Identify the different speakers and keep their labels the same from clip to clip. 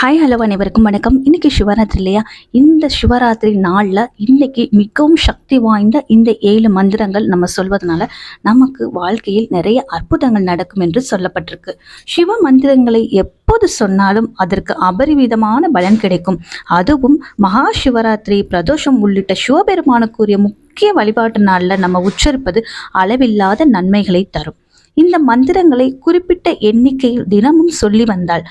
Speaker 1: Hi hello அனைவருக்கும் வணக்கம். இன்னைக்கு சிவராத்திரி இல்லையா? இந்த சிவராத்திரி நாளில் இன்னைக்கு மிகவும் சக்தி வாய்ந்த இந்த 7 மந்திரங்கள் நம்ம சொல்வதனால நமக்கு வாழ்க்கையில் நிறைய அற்புதங்கள் நடக்கும் என்று சொல்லப்பட்டிருக்கு. சிவ மந்திரங்களை எப்போது சொன்னாலும் அதற்கு அபரிவிதமான பலன் கிடைக்கும். அதுவும் மகா சிவராத்திரி, பிரதோஷம் உள்ளிட்ட சிவபெருமானுக்குரிய முக்கிய வழிபாட்டு நாளில் நம்ம உச்சரிப்பது அளவில்லாத நன்மைகளை தரும். இந்த மந்திரங்களை குறிப்பிட்ட எண்ணிக்கையில் தினமும் சொல்லி வந்தால்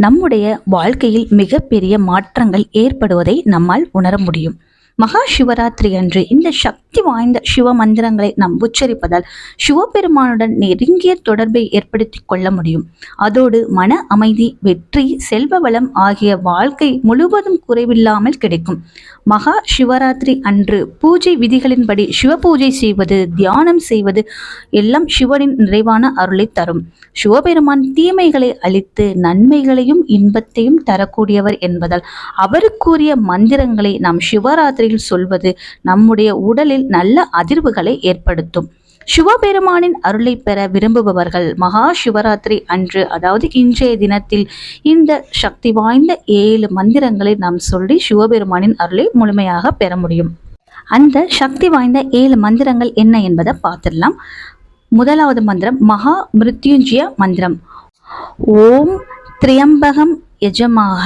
Speaker 1: நம்முடைய வாழ்க்கையில் மிகப்பெரிய மாற்றங்கள் ஏற்படுவதை நம்மால் உணர முடியும். மகா சிவராத்திரி அன்று இந்த சக்தி வாய்ந்த சிவ மந்திரங்களை நாம் உச்சரிப்பதால் சிவபெருமானுடன் நெருங்கிய தொடர்பை ஏற்படுத்தி கொள்ள முடியும். அதோடு மன அமைதி, வெற்றி, செல்வ வளம் ஆகிய வாழ்க்கை முழுவதும் குறைவில்லாமல் கிடைக்கும். மகா சிவராத்திரி அன்று பூஜை விதிகளின்படி சிவ பூஜை செய்வது, தியானம் செய்வது எல்லாம் சிவனின் நிறைவான அருளை தரும். சிவபெருமான் தீமைகளை அழித்து நன்மைகளையும் இன்பத்தையும் தரக்கூடியவர் என்பதால் அவருக்குரிய மந்திரங்களை நாம் சிவராத்திரியில் சொல்வது நம்முடைய உடலில் நல்ல அதிர்வுகளை ஏற்படுத்தும். சிவபெருமானின் அருளை பெற விரும்புபவர்கள் மகா சிவராத்திரி அன்று, அதாவது இன்றைய தினத்தில் இந்த சக்தி வாய்ந்த 7 மந்திரங்களை நாம் சொல்லி சிவபெருமானின் அருளை முழுமையாக பெற முடியும். அந்த சக்தி வாய்ந்த 7 மந்திரங்கள் என்ன என்பதை பார்த்துடலாம். முதலாவது மந்திரம் மகா மிருத்யுஞ்சய மந்திரம். ஓம் திரியம்பகம் யஜமாக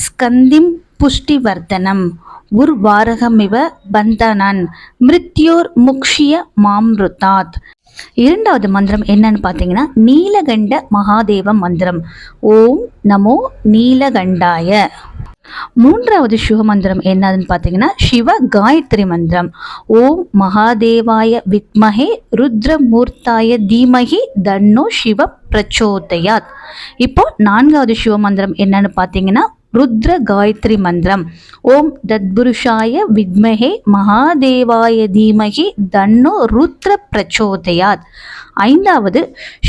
Speaker 1: ஸ்கந்திம் புஷ்டிவர்தனம் உர்வாரகமிவ பந்தனன் மிருத்யோர் முக்ஷிய மாம்ருதாத். இரண்டாவது மந்திரம் என்னன்னு பார்த்தீங்கன்னா நீலகண்ட மகாதேவ மந்திரம். ஓம் நமோ நீலகண்டாய. மூன்றாவது சிவ மந்திரம் என்னதுன்னு பார்த்தீங்கன்னா சிவ காயத்ரி மந்திரம். ஓம் மகாதேவாய வித்மஹே ருத்ரமூர்த்தாய தீமஹி தன்னோ சிவ பிரச்சோதயாத். இப்போ நான்காவது சிவ மந்திரம் என்னன்னு பார்த்தீங்கன்னா ருத்ர காயத்ரி மந்திரம். ஓம் தத்புருஷாய வித்மஹே மகாதேவாய தீமஹி தன்னோ ருத்ர பிரச்சோதயாத். ஐந்தாவது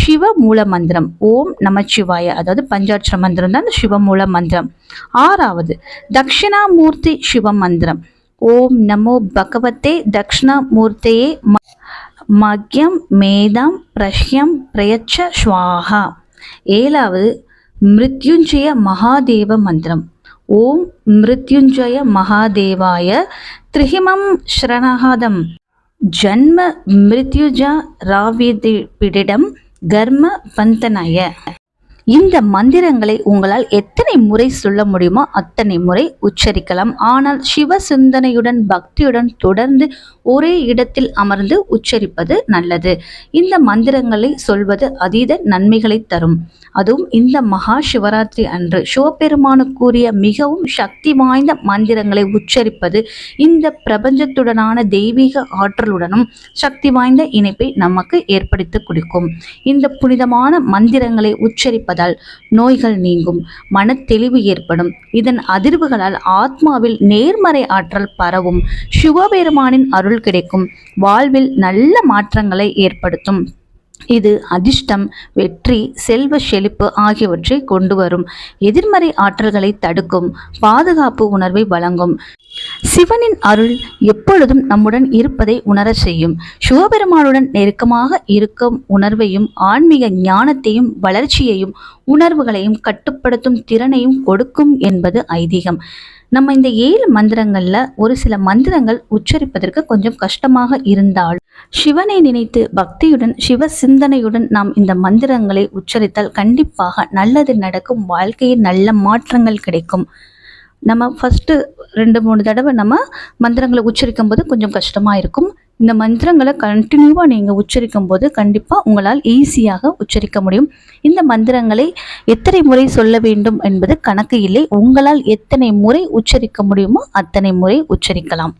Speaker 1: சிவ மூல மந்திரம். ஓம் நமச்சிவாய, அதாவது பஞ்சாட்சர மந்திரம் தான் சிவ மூல மந்திரம். ஆறாவது தட்சிணாமூர்த்தி சிவ மந்திரம். ஓம் நமோ பகவத்தே தட்சிணாமூர்த்தியே மக்யம் மேதாம் பிரஷ்யம் பிரயச்ச ஸ்வாஹா. ஏழாவது மிருத்யுஞ்சய மகாதேவ மந்திரம். ஓம் மிருத்யுஞ்சய மகாதேவாய திரிஹிமம் ஸ்ரணாதம் ஜன்ம மிருத்யுஜா ராவிதிடம் கர்ம பந்தனய. இந்த மந்திரங்களை உங்களால் எத்தனை முறை சொல்ல முடியுமோ அத்தனை முறை உச்சரிக்கலாம். ஆனால் சிவ சிந்தனையுடன் பக்தியுடன் தொடர்ந்து ஒரே இடத்தில் அமர்ந்து உச்சரிப்பது நல்லது. இந்த மந்திரங்களை சொல்வது அதீத நன்மைகளை தரும். அதுவும் இந்த மகா சிவராத்திரி அன்று சிவபெருமானுக்குரிய மிகவும் சக்தி வாய்ந்த மந்திரங்களை உச்சரிப்பது இந்த பிரபஞ்சத்துடனான தெய்வீக ஆற்றலுடனும் சக்தி வாய்ந்த இணைப்பை நமக்கு ஏற்படுத்தி கொடுக்கும். இந்த புனிதமான மந்திரங்களை உச்சரிப்பதால் நோய்கள் நீங்கும், மன தெளிவு ஏற்படும். இதன் அதிர்வுகளால் ஆத்மாவில் நேர்மறை ஆற்றல் பரவும், சிவபெருமானின் அருள் கிடைக்கும், வாழ்வில் நல்ல மாற்றங்களை ஏற்படுத்தும். இது அதிர்ஷ்டம், வெற்றி, செல்வ செழிப்பு ஆகியவற்றை கொண்டு வரும். எதிர்மறை ஆற்றல்களை தடுக்கும், பாதுகாப்பு உணர்வை வழங்கும். சிவனின் அருள் எப்பொழுதும் நம்முடன் இருப்பதை உணர செய்யும். சிவபெருமானுடன் நெருக்கமாக இருக்கும் உணர்வையும் ஆன்மீக ஞானத்தையும் வளர்ச்சியையும் உணர்வுகளையும் கட்டுப்படுத்தும் திறனையும் கொடுக்கும் என்பது ஐதீகம். நம்ம இந்த 7 மந்திரங்கள்ல ஒரு சில மந்திரங்கள் உச்சரிப்பதற்கு கொஞ்சம் கஷ்டமாக இருந்தால் சிவனை நினைத்து பக்தியுடன் சிவ சிந்தனையுடன் நாம் இந்த மந்திரங்களை உச்சரித்தால் கண்டிப்பாக நல்லது நடக்கும். வாழ்க்கையில் நல்ல மாற்றங்கள் கிடைக்கும். நம்ம ஃபஸ்ட்டு 2-3 தடவை நம்ம மந்திரங்களை உச்சரிக்கும் போது கொஞ்சம் கஷ்டமாக இருக்கும். இந்த மந்திரங்களை கண்டினியூவாக நீங்கள் உச்சரிக்கும் போது கண்டிப்பாக உங்களால் ஈஸியாக உச்சரிக்க முடியும். இந்த மந்திரங்களை எத்தனை முறை சொல்ல வேண்டும் என்பது கணக்கு இல்லை. உங்களால் எத்தனை முறை உச்சரிக்க முடியுமோ அத்தனை முறை உச்சரிக்கலாம்.